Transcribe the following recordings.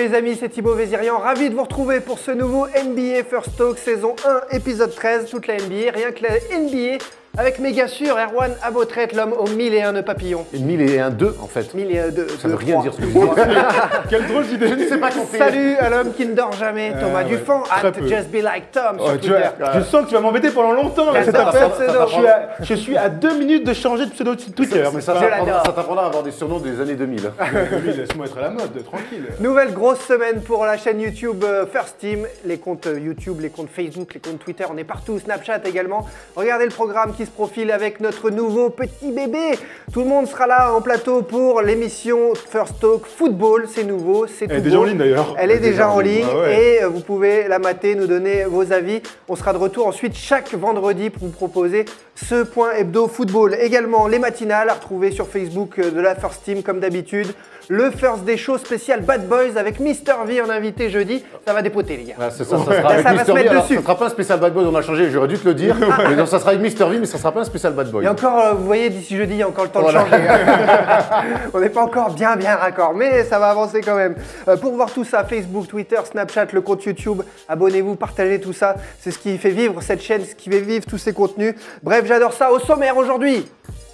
les amis, c'est Thibaut Vézirian, ravi de vous retrouver pour ce nouveau NBA First Talk, saison 1, épisode 13, toute la NBA, rien que la NBA, avec méga sûr, Erwan Abotret, l'homme aux 1001 nœuds papillons. Et 1001 2 en fait. 1002, ça veut rien dire ce que je dis. Quelle drôle d'idée, je ne sais pas compter. Salut à l'homme qui ne dort jamais, Thomas Dufont, at Just Be Like Tom sur Twitter. Je sens que tu vas m'embêter pendant longtemps là, cette affaire. Je suis à 2 minutes de changer de pseudo Twitter. Mais ça t'apprendra à avoir des surnoms des années 2000. 2000, laisse-moi être à la mode, tranquille. Nouvelle grosse semaine pour la chaîne YouTube First Team, les comptes YouTube, les comptes Facebook, les comptes Twitter, on est partout, Snapchat également. Regardez le programme qui se profile avec notre nouveau petit bébé. Tout le monde sera là en plateau pour l'émission First Talk Football, c'est nouveau, c'est tout. Elle est déjà en ligne d'ailleurs. Elle est déjà en ligne ah ouais. et vous pouvez la mater, nous donner vos avis. On sera de retour ensuite chaque vendredi pour vous proposer ce point hebdo football. Également les matinales à retrouver sur Facebook de la First Team comme d'habitude. Le First Day Show spécial Bad Boys avec Mister V en invité jeudi. Ça va dépoter les gars. Ah, c'est ça, ça sera avec Mister V. Alors, ça sera pas un spécial Bad Boys, on a changé, j'aurais dû te le dire. Mais non, ça sera avec Mister V, mais ça sera pas un spécial Bad Boys. Et encore, vous voyez, d'ici jeudi, il y a encore le temps de changer. On n'est pas encore bien raccord, mais ça va avancer quand même. Pour voir tout ça, Facebook, Twitter, Snapchat, le compte YouTube, abonnez-vous, partagez tout ça. C'est ce qui fait vivre cette chaîne, ce qui fait vivre tous ces contenus. Bref, j'adore ça. Au sommaire aujourd'hui.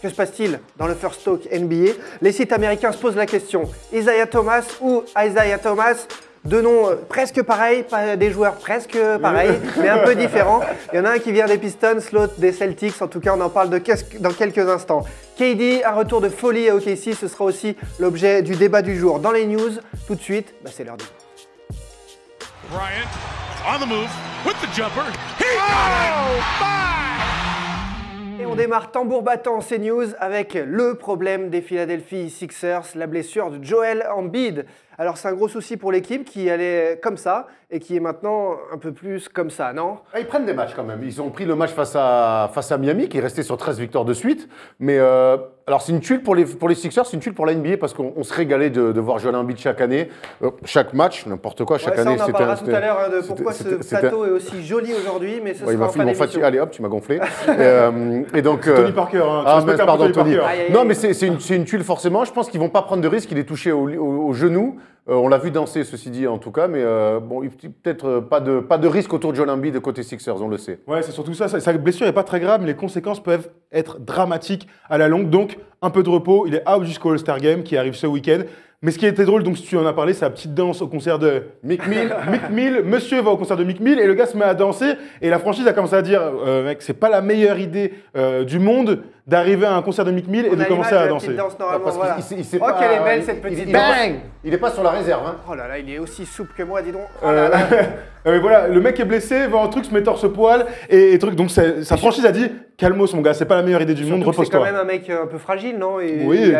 Que se passe-t-il dans le First Talk NBA? Les sites américains se posent la question. Isaiah Thomas ou Isaiah Thomas? Deux noms presque pareils, pas des joueurs presque pareils, mais un peu différents. Il y en a un qui vient des Pistons, l'autre des Celtics. En tout cas, on en parle dans quelques instants. KD, un retour de folie à OKC, ce sera aussi l'objet du débat du jour. Dans les news, tout de suite, c'est l'heure du... Bryant, on the move, with the jumper. Et on démarre tambour battant ces news avec le problème des Philadelphia Sixers, la blessure de Joel Embiid. Alors c'est un gros souci pour l'équipe qui allait comme ça et qui est maintenant un peu plus comme ça, non? Ah, ils prennent des matchs quand même. Ils ont pris le match face à Miami qui est resté sur 13 victoires de suite. Mais alors c'est une tuile pour les Sixers, c'est une tuile pour la NBA parce qu'on se régalait de voir Joel Embiid chaque année. Chaque match, n'importe quoi, chaque année. On en parlera tout à l'heure de pourquoi ce plateau est aussi joli aujourd'hui, mais ce sera en fin d'émission. Allez hop, tu m'as gonflé. et donc, Tony Parker, hein. Ah, mais pardon, Tony. Non, mais c'est une tuile forcément. Je pense qu'ils vont pas prendre de risque. Il est touché au genou. On l'a vu danser, ceci dit, en tout cas, mais bon, peut-être pas de risque autour de Joel Embiid de côté Sixers, on le sait. Ouais, c'est surtout ça. Sa blessure n'est pas très grave, mais les conséquences peuvent être dramatiques à la longue. Donc, un peu de repos. Il est out jusqu'au All-Star Game qui arrive ce week-end. Mais ce qui était drôle, donc si tu en as parlé, c'est la petite danse au concert de Meek Mill. Meek Mill, monsieur va au concert de Meek Mill et le gars se met à danser et la franchise a commencé à dire mec, c'est pas la meilleure idée du monde d'arriver à un concert de Meek Mill et de commencer à danser. Danse, Voilà. Oh, qu'elle est belle cette petite bang. Il est pas sur la réserve. Hein. Oh là là, il est aussi souple que moi, dis donc. Oh là là. Voilà, le mec est blessé, va en truc, se met torse-poil et truc. Donc sa franchise a dit calmos mon gars, c'est pas la meilleure idée du monde, repose-toi. C'est quand même un mec un peu fragile, non? Oui,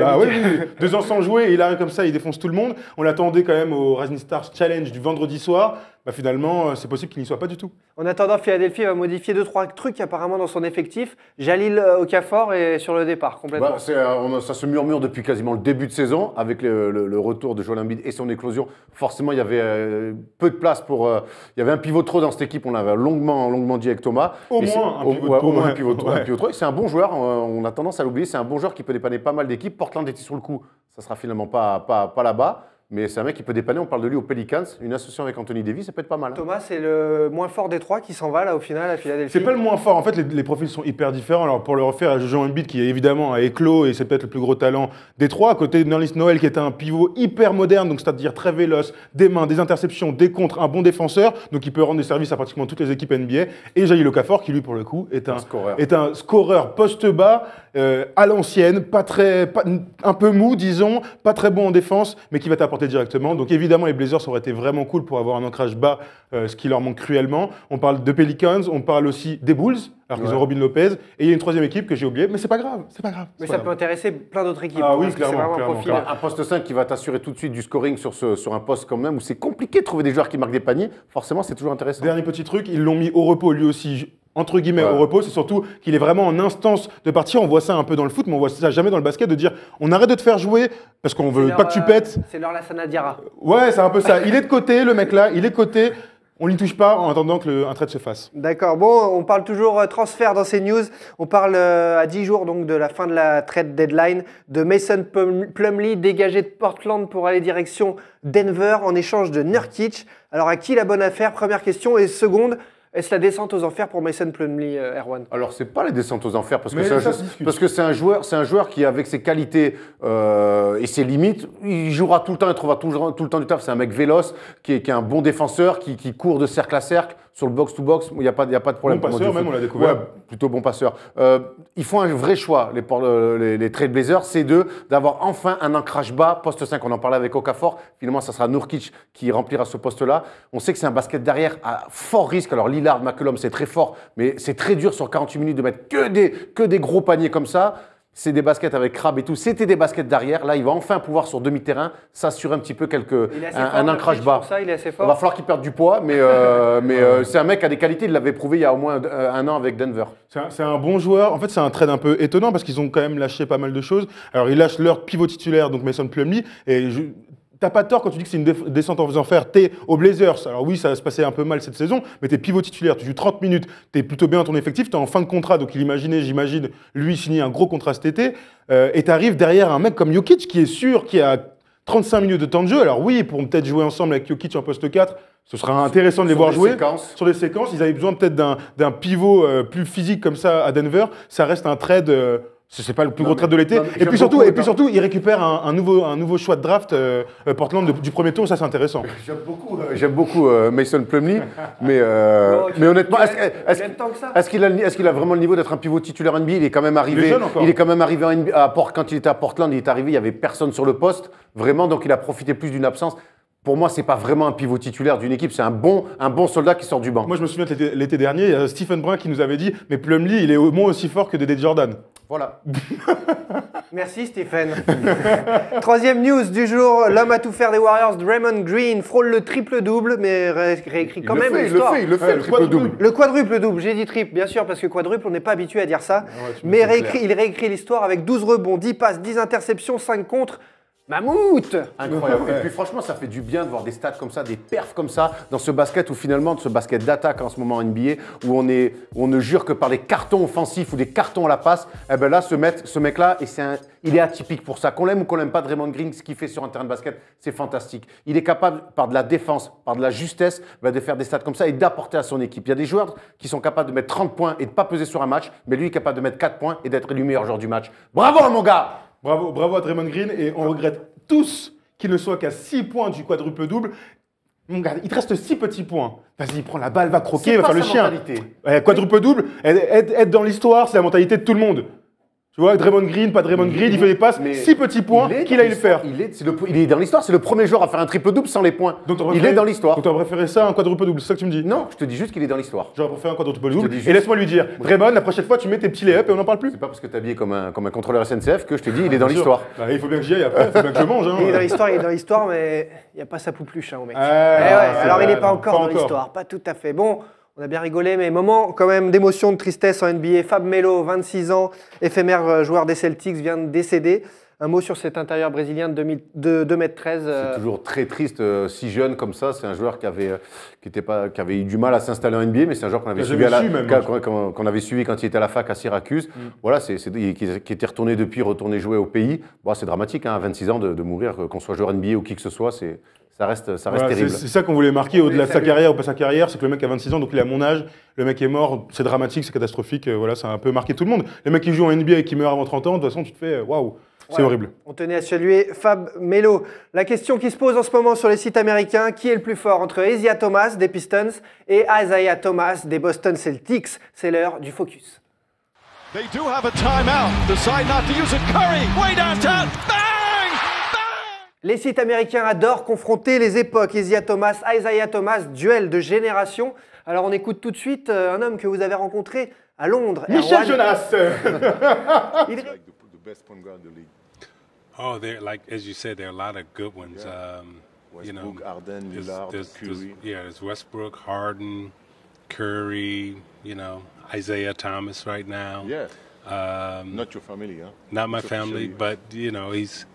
2 ans sans jouer et il arrive comme ça, il défonce tout le monde. On l'attendait quand même au Rising Stars Challenge du vendredi soir. Bah finalement, c'est possible qu'il n'y soit pas du tout. En attendant, Philadelphie va modifier 2-3 trucs apparemment dans son effectif. Jalil Okafor est sur le départ complètement. Bah, ça se murmure depuis quasiment le début de saison avec le retour de Joel Embiid et son éclosion. Forcément, il y avait peu de place pour. Il y avait un pivot trop dans cette équipe. On l'avait longuement dit avec Thomas. Au moins un pivot trop. C'est un bon joueur. On a tendance à l'oublier. C'est un bon joueur qui peut dépanner pas mal d'équipes. Portland était sur le coup. Ça sera finalement pas là-bas. Mais c'est un mec qui peut dépanner, on parle de lui aux Pelicans, une association avec Anthony Davis, ça peut être pas mal. Hein. Thomas, c'est le moins fort des trois qui s'en va là au final à Philadelphie. C'est pas le moins fort, en fait les profils sont hyper différents. Alors pour le refaire à Joel Embiid qui évidemment a éclos et c'est peut-être le plus gros talent des trois, à côté de Nerlens Noel qui est un pivot hyper moderne, donc c'est-à-dire très véloce, des mains, des interceptions, des contres, un bon défenseur, donc il peut rendre des services à pratiquement toutes les équipes NBA. Et Jalil Okafor qui lui pour le coup est un scoreur poste bas, à l'ancienne, un peu mou disons, pas très bon en défense, mais qui va t'apporter directement. Donc évidemment, les Blazers auraient été vraiment cool pour avoir un ancrage bas, ce qui leur manque cruellement. On parle de Pelicans, on parle aussi des Bulls, alors qu'ils ont Robin Lopez, et il y a une troisième équipe que j'ai oubliée, mais c'est pas grave, Mais ça peut intéresser plein d'autres équipes. Ah oui, clairement. Un poste 5 qui va t'assurer tout de suite du scoring sur un poste quand même où c'est compliqué de trouver des joueurs qui marquent des paniers, forcément c'est toujours intéressant. Dernier petit truc, ils l'ont mis au repos lui aussi. Entre guillemets au repos, c'est surtout qu'il est vraiment en instance de partir. On voit ça un peu dans le foot, mais on voit ça jamais dans le basket, de dire on arrête de te faire jouer parce qu'on veut pas que tu pètes. C'est leur Lassana Diarra. Ouais, c'est un peu ça. Il est de côté, le mec là, il est de côté. on n'y touche pas en attendant qu'un trade se fasse. D'accord. Bon, on parle toujours transfert dans ces news. On parle à 10 jours donc de la fin de la trade deadline de Mason Plumlee dégagé de Portland pour aller direction Denver en échange de Nurkic. Alors à qui la bonne affaire? Première question. Et seconde, est-ce la descente aux enfers pour Mason Plumlee, Erwan? Alors, c'est pas la descente aux enfers, parce que Mais c'est ça se discute. un joueur qui, avec ses qualités et ses limites, il jouera tout le temps, il trouvera tout le temps du taf. C'est un mec véloce, qui est un bon défenseur, qui court de cercle à cercle. Sur le box-to-box, il n'y a pas de problème. Bon passeur, même, on l'a découvert. Ouais, plutôt bon passeur. Ils font un vrai choix, les Trailblazers, c'est d'avoir enfin un ancrage bas, poste 5. On en parlait avec Okafor. Finalement, ça sera Nurkic qui remplira ce poste-là. On sait que c'est un basket derrière à fort risque. Alors, Lillard, McCollum, c'est très fort, mais c'est très dur sur 48 minutes de mettre que des gros paniers comme ça. C'est des baskets avec Crabbe et tout. C'était des baskets derrière. Là, il va enfin pouvoir, sur demi-terrain, s'assurer un petit peu un ancrage bas. Ça, il est assez fort. Il va falloir qu'il perde du poids, mais c'est un mec qui a des qualités. Il l'avait prouvé il y a au moins un an avec Denver. C'est un bon joueur. En fait, c'est un trade un peu étonnant parce qu'ils ont quand même lâché pas mal de choses. Alors, ils lâchent leur pivot titulaire, donc Mason Plumlee. Et t'as pas tort quand tu dis que c'est une descente en faisant faire. T'es aux Blazers. Alors oui, ça va se passer un peu mal cette saison, mais t'es pivot titulaire. Tu joues 30 minutes. T'es plutôt bien dans ton effectif. T'es en fin de contrat. Donc, j'imagine, lui signer un gros contrat cet été. Et t'arrives derrière un mec comme Jokic qui est sûr, qui a 35 minutes de temps de jeu. Alors oui, pour peut-être jouer ensemble avec Jokic en poste 4, ce sera intéressant de les voir jouer. Sur des séquences, ils avaient besoin peut-être d'un pivot plus physique comme ça à Denver. Ça reste un trade. C'est pas le plus gros trade de l'été. Et puis surtout, ils récupèrent un nouveau choix de draft Portland du premier tour. Ça, c'est intéressant. J'aime beaucoup Mason Plumlee, mais honnêtement, est-ce qu'il a vraiment le niveau d'être un pivot titulaire NBA? Il est quand même arrivé. Quand il était à Portland, il est arrivé, il y avait personne sur le poste, vraiment, donc il a profité plus d'une absence. Pour moi, c'est pas vraiment un pivot titulaire d'une équipe, c'est un bon soldat qui sort du banc. Moi, je me souviens l'été dernier, il y a Stephen Brun qui nous avait dit, mais Plumlee, il est au moins aussi fort que Dédé Jordan. Voilà. Merci Stephen. Troisième news du jour, l'homme à tout faire des Warriors, Draymond Green, frôle le triple-double, mais réécrit quand même l'histoire. Il le fait, le triple-double. Le quadruple-double, j'ai dit triple, bien sûr, parce que quadruple, on n'est pas habitué à dire ça. Mais il réécrit l'histoire avec 12 rebonds, 10 passes, 10 interceptions, 5 contre. Mammouth! Incroyable. Et puis franchement, ça fait du bien de voir des stats comme ça, des perfs comme ça, dans ce basket où finalement, ce basket d'attaque en ce moment en NBA, où on ne jure que par des cartons offensifs ou des cartons à la passe. Eh ben là, ce mec-là, il est atypique pour ça. Qu'on l'aime ou qu'on l'aime pas, Draymond Green, ce qu'il fait sur un terrain de basket, c'est fantastique. Il est capable, par de la défense, par de la justesse, de faire des stats comme ça et d'apporter à son équipe. Il y a des joueurs qui sont capables de mettre 30 points et de ne pas peser sur un match, mais lui il est capable de mettre 4 points et d'être élu meilleur joueur du match. Bravo, mon gars! Bravo à Draymond Green, et on regrette tous qu'il ne soit qu'à 6 points du quadruple-double. Mon gars, il te reste 6 petits points. Vas-y, prends la balle, va croquer, va faire le chien. Quadruple-double, être dans l'histoire, c'est la mentalité de tout le monde. Tu vois, Draymond Green, pas Draymond Green, il fait des passes, 6 petits points, qu'il aille le faire. Il est dans l'histoire, c'est le premier joueur à faire un triple-double sans les points. Il est dans l'histoire. Donc tu aurais préféré ça à un quadruple-double, c'est ça que tu me dis? Non, je te dis juste qu'il est dans l'histoire. J'aurais préféré un quadruple-double. Et laisse-moi lui dire, Draymond, la prochaine fois, tu mets tes petits lay-up et on n'en parle plus. C'est pas parce que t'es habillé comme un contrôleur SNCF que je te dis, il est dans l'histoire. Bah, il faut bien que j'y aille après, il faut bien que je mange. Hein. Il est dans l'histoire, mais il n'y a pas sa poupluche au mec. Alors il n'est pas encore dans l'histoire, pas tout à fait. Bon. On a bien rigolé, mais moment quand même d'émotion, de tristesse en NBA. Fab Melo, 26 ans, éphémère joueur des Celtics, vient de décéder. Un mot sur cet intérieur brésilien de 2m13. C'est toujours très triste, si jeune comme ça. C'est un joueur qui avait eu du mal à s'installer en NBA, mais c'est un joueur qu'on avait suivi quand il était à la fac à Syracuse. Voilà, qui était retourné jouer au pays. Bon, c'est dramatique, hein, à 26 ans de mourir, qu'on soit joueur NBA ou qui que ce soit, ça reste terrible. C'est ça qu'on voulait marquer au-delà de sa carrière ou pas sa carrière, c'est que le mec a 26 ans, donc il est à mon âge, le mec est mort, c'est dramatique, c'est catastrophique, voilà, ça a un peu marqué tout le monde. Les mecs qui jouent en NBA et qui meurent avant 30 ans, de toute façon, tu te fais waouh, c'est horrible. On tenait à saluer Fab Melo. La question qui se pose en ce moment sur les sites américains, qui est le plus fort entre Isaiah Thomas des Pistons et Isaiah Thomas des Boston Celtics? C'est l'heure du focus. They do have a timeout. Decide not to use it. Curry, way downtown. Bang! Les sites américains adorent confronter les époques. Isaiah Thomas, duel de génération. Alors on écoute tout de suite un homme que vous avez rencontré à Londres. Michel Jonas. Oh, there, like as you said, there are a lot of good ones. Yeah. Westbrook, Harden, Lillard, Curry. There's Westbrook, Harden, Curry. Isaiah Thomas right now. Yeah. Not your family, huh? Not my family, but he's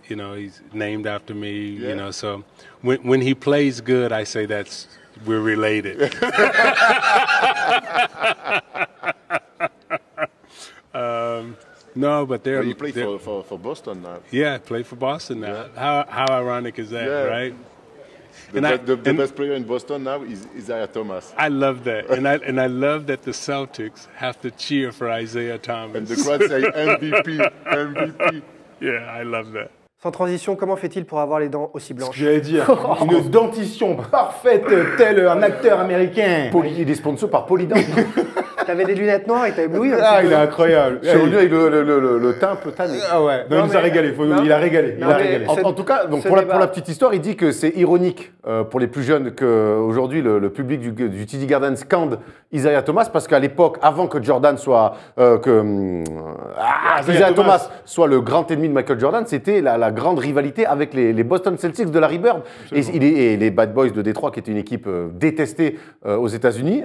you know, he's named after me. You know, so when he plays good, I say we're related. No, but they're. Well, you play for Boston now. Yeah, I play for Boston now. How ironic is that, right? The best player in Boston now is Isaiah Thomas. I love that, and I love that the Celtics have to cheer for Isaiah Thomas. And the crowd say MVP, MVP. Yeah, I love that. Sans transition, comment fait-il pour avoir les dents aussi blanches? J'allais dire, une dentition parfaite, tel un acteur américain. Il est sponsor par Polydent. T'avais des lunettes noires et t'as ébloui un Ah, petit il peu. est incroyable. C'est revenu avec le teint un peu tanné. Ah ouais, non, il nous a régalé. Il a régalé. Non, mais régalé. ce- En tout cas, donc ce pour la débat- petite histoire, il dit que c'est ironique pour les plus jeunes qu'aujourd'hui le public du TD Garden scande Isaiah Thomas parce qu'à l'époque, avant que Jordan soit Isaiah Thomas soit le grand ennemi de Michael Jordan, c'était la grande rivalité avec les Boston Celtics de Larry Bird et les Bad Boys de Détroit, qui était une équipe détestée aux États-Unis.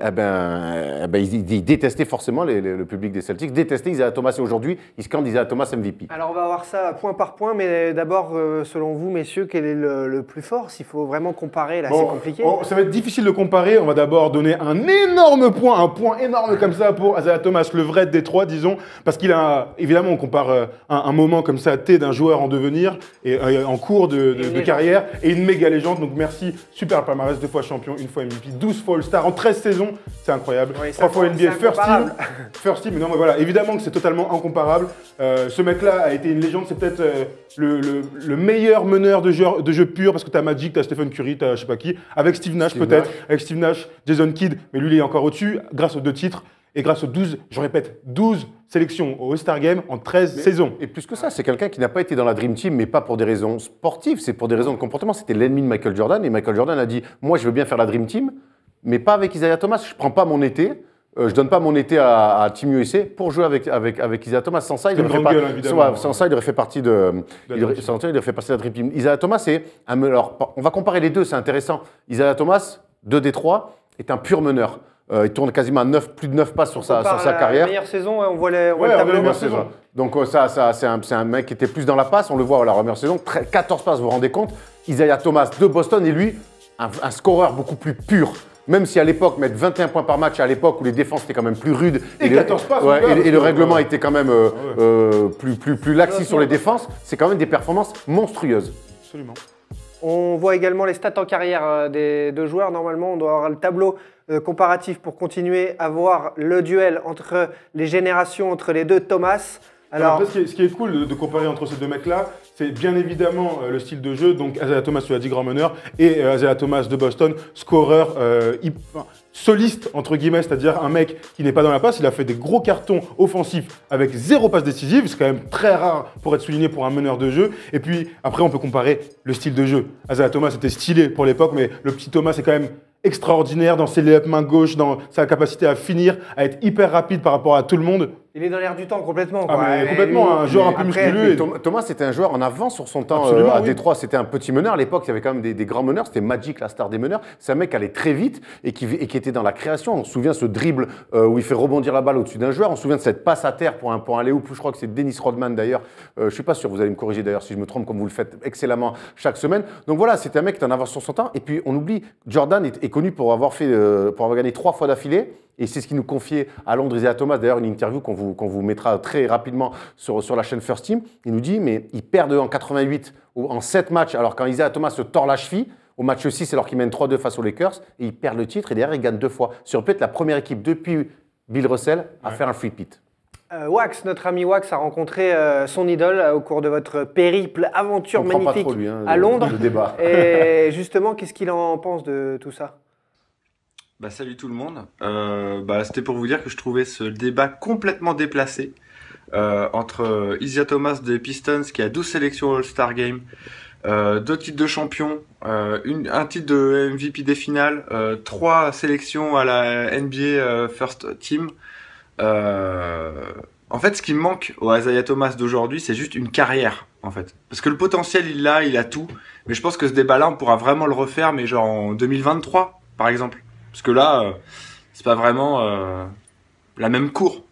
Ils détestaient forcément le public des Celtics, détestaient Isaiah Thomas et aujourd'hui, ils scandent Isaiah Thomas MVP. Alors on va voir ça point par point, mais d'abord, selon vous, messieurs, quel est le plus fort? S'il faut vraiment comparer, là, c'est compliqué. Ça va être difficile de comparer. On va d'abord donner un énorme point, un point énorme comme ça pour Isaiah Thomas, le vrai de Détroit, disons, parce qu'il a, évidemment, on compare un moment comme ça d'un joueur en devenir et en cours de carrière et une méga légende. Donc merci, super palmarès, 2 fois champion, 1 fois MVP, 12 fois All-Star en 13 saisons, c'est incroyable. Oui, 3 fois NBA c'est First Team. incomparable. First Team, non mais voilà, évidemment que c'est totalement incomparable. Ce mec-là a été une légende, c'est peut-être le meilleur meneur de jeu pur, parce que t'as Magic, t'as Stephen Curry, t'as je sais pas qui, avec Steve Nash peut-être, avec Steve Nash, Jason Kidd, mais lui il est encore au-dessus, grâce aux 2 titres, et grâce aux 12, je répète, 12 sélections au All-Star Game en 13 saisons. Et plus que ça, c'est quelqu'un qui n'a pas été dans la Dream Team, mais pas pour des raisons sportives, c'est pour des raisons de comportement. C'était l'ennemi de Michael Jordan, et Michael Jordan a dit « Moi, je veux bien faire la Dream Team, mais pas avec Isaiah Thomas. Je prends pas mon été, je donne pas mon été à Team USA pour jouer avec Isaiah Thomas. Sans ça, il aurait fait partie de la Dream Team. Isaiah Thomas, c'est alors, on va comparer les deux, c'est intéressant. Isaiah Thomas, de Détroit, est un pur meneur. Il tourne quasiment à plus de 9 passes sur sa carrière. La meilleure saison, on voit le tableau. meilleure saison. Donc c'est un mec qui était plus dans la passe, on le voit à la première saison, 14 passes, vous vous rendez compte. Isaiah Thomas de Boston et lui, un scoreur beaucoup plus pur. Même si à l'époque, mettre 21 points par match, à l'époque où les défenses étaient quand même plus rudes, et 14 passes, et le règlement était quand même plus laxiste sur les défenses, c'est quand même des performances monstrueuses. Absolument. On voit également les stats en carrière des deux joueurs. Normalement, on doit avoir le tableau comparatif pour continuer à voir le duel entre les générations, entre les deux Thomas. Alors, Après, ce qui est cool de comparer entre ces deux mecs-là, c'est bien évidemment le style de jeu. Donc Isaiah Thomas, tu l'as dit, grand meneur, et Isaiah Thomas de Boston, scoreur soliste, entre guillemets, c'est-à-dire un mec qui n'est pas dans la passe. Il a fait des gros cartons offensifs avec 0 passe décisive, c'est quand même très rare pour être souligné pour un meneur de jeu. Et puis après, on peut comparer le style de jeu. Isaiah Thomas était stylé pour l'époque, mais le petit Thomas est quand même extraordinaire dans ses lay-ups main gauche, dans sa capacité à finir, à être hyper rapide par rapport à tout le monde. il est dans l'air du temps complètement. Ah, quoi. mais complètement, un joueur un peu Après, musculeux. Thomas, c'était un joueur en avance sur son temps Absolument, à oui. Détroit. C'était un petit meneur. À l'époque, il y avait quand même des grands meneurs. C'était Magic, la star des meneurs. C'est un mec qui allait très vite et qui était dans la création. On se souvient ce dribble où il fait rebondir la balle au-dessus d'un joueur. On se souvient de cette passe à terre pour un alley-oop. Je crois que c'est Dennis Rodman d'ailleurs. Je ne suis pas sûr, vous allez me corriger d'ailleurs si je me trompe, comme vous le faites excellemment chaque semaine. Donc voilà, c'était un mec qui était en avance sur son temps. Et puis on oublie, Jordan est connu pour avoir gagné 3 fois d'affilée. Et c'est ce qu'il nous confiait à Londres, Isaiah Thomas, d'ailleurs une interview qu'on vous mettra très rapidement sur la chaîne First Team. Il nous dit, mais ils perdent en 88 en 7 matchs, alors quand Isaiah Thomas se tord la cheville, au match 6, alors qu'ils mènent 3-2 face aux Lakers, et ils perdent le titre, et derrière, ils gagnent 2 fois. C'est peut-être la première équipe depuis Bill Russell à faire un free pit. Wax, notre ami Wax, a rencontré son idole au cours de votre périple, aventure On prend magnifique pas trop, lui, à Londres. le débat. Et justement, qu'est-ce qu'il en pense de tout ça? Salut tout le monde. C'était pour vous dire que je trouvais ce débat complètement déplacé entre Isaiah Thomas des Pistons qui a 12 sélections au All-Star Game, 2 titres de champion, un titre de MVP des finales, 3 sélections à la NBA First Team. En fait, ce qui manque au Isaiah Thomas d'aujourd'hui, c'est juste une carrière, en fait. Parce que le potentiel, il a tout. Mais je pense que ce débat-là, on pourra vraiment le refaire, mais genre en 2023, par exemple. Parce que là, c'est pas vraiment la même cour.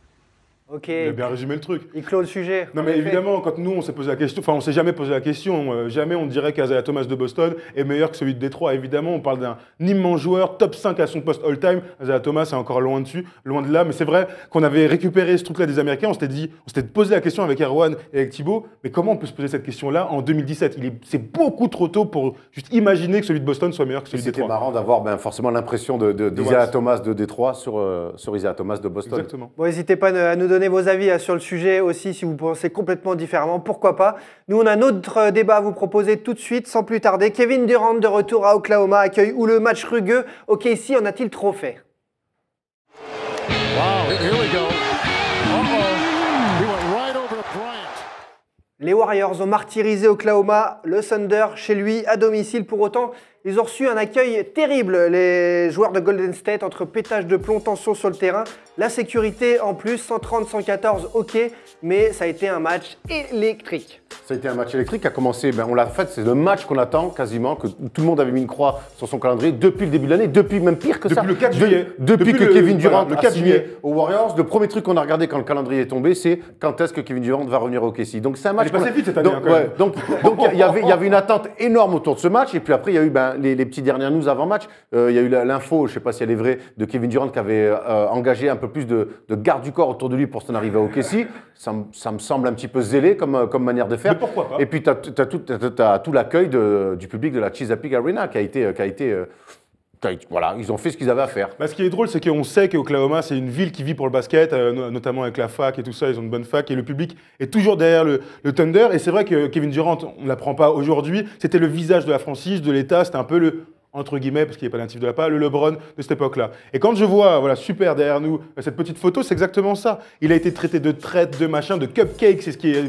Ok. Il a bien résumé le truc. Il clôt le sujet. Non, mais évidemment, quand nous, on s'est posé la question, enfin, on s'est jamais posé la question, jamais on dirait qu'Isaiah Thomas de Boston est meilleur que celui de Détroit. Évidemment, on parle d'un immense joueur, top 5 à son poste all-time. Isaiah Thomas est encore loin dessus, loin de là. Mais c'est vrai qu'on avait récupéré ce truc-là des Américains. On s'était posé la question avec Erwan et avec Thibaut, mais comment on peut se poser cette question-là en 2017 C'est beaucoup trop tôt pour juste imaginer que celui de Boston soit meilleur que celui de Détroit. C'était marrant d'avoir forcément l'impression d'Isaiah Thomas de Détroit sur Isaiah Thomas de Boston. Exactement. Bon, n'hésitez pas à nous donner vos avis sur le sujet aussi, si vous pensez complètement différemment, pourquoi pas. Nous, on a un autre débat à vous proposer tout de suite, sans plus tarder. Kevin Durant, de retour à Oklahoma, accueille où le match rugueux. Ok, ici, en a-t-il trop fait? Wow, here we go. Uh-oh. He went right over to Bryant. Les Warriors ont martyrisé Oklahoma, le Thunder chez lui, à domicile. Pour autant, ils ont reçu un accueil terrible, les joueurs de Golden State, entre pétage de plomb, tension sur le terrain. La sécurité en plus, 130-114, ok, mais ça a été un match électrique. Ça a été un match électrique qui a commencé, on l'a fait, c'est le match qu'on attend quasiment, que tout le monde avait mis une croix sur son calendrier depuis le début de l'année, depuis même pire que ça. Depuis le 4 juillet. Depuis que Kevin Durant le a 4 signé juillet. aux Warriors, le premier truc qu'on a regardé quand le calendrier est tombé, c'est quand est-ce que Kevin Durant va revenir au OKC. Donc c'est un match. Il est passé vite cette année, donc, hein, quand même. donc il y avait une attente énorme autour de ce match, et puis après il y a eu les petites dernières news avant match. Il y a eu l'info, je ne sais pas si elle est vraie, de Kevin Durant qui avait engagé un peu plus de garde du corps autour de lui pour son arrivée au OKC. Ça me semble un petit peu zélé comme manière de faire. Mais pourquoi pas? Et puis tu as tout l'accueil du public de la Chesapeake Arena qui a été voilà, ils ont fait ce qu'ils avaient à faire. Ce qui est drôle, c'est qu'on sait qu'Oklahoma, c'est une ville qui vit pour le basket, notamment avec la fac et tout ça, ils ont une bonne fac, et le public est toujours derrière le Thunder. Et c'est vrai que Kevin Durant, on ne l'apprend pas aujourd'hui, c'était le visage de la franchise, de l'État, c'était un peu le, entre guillemets, parce qu'il n'est pas natif de là-bas, le LeBron de cette époque-là. Et quand je vois, voilà, super derrière nous, cette petite photo, c'est exactement ça. Il a été traité de traite, de machin, de cupcake, c'est ce qui est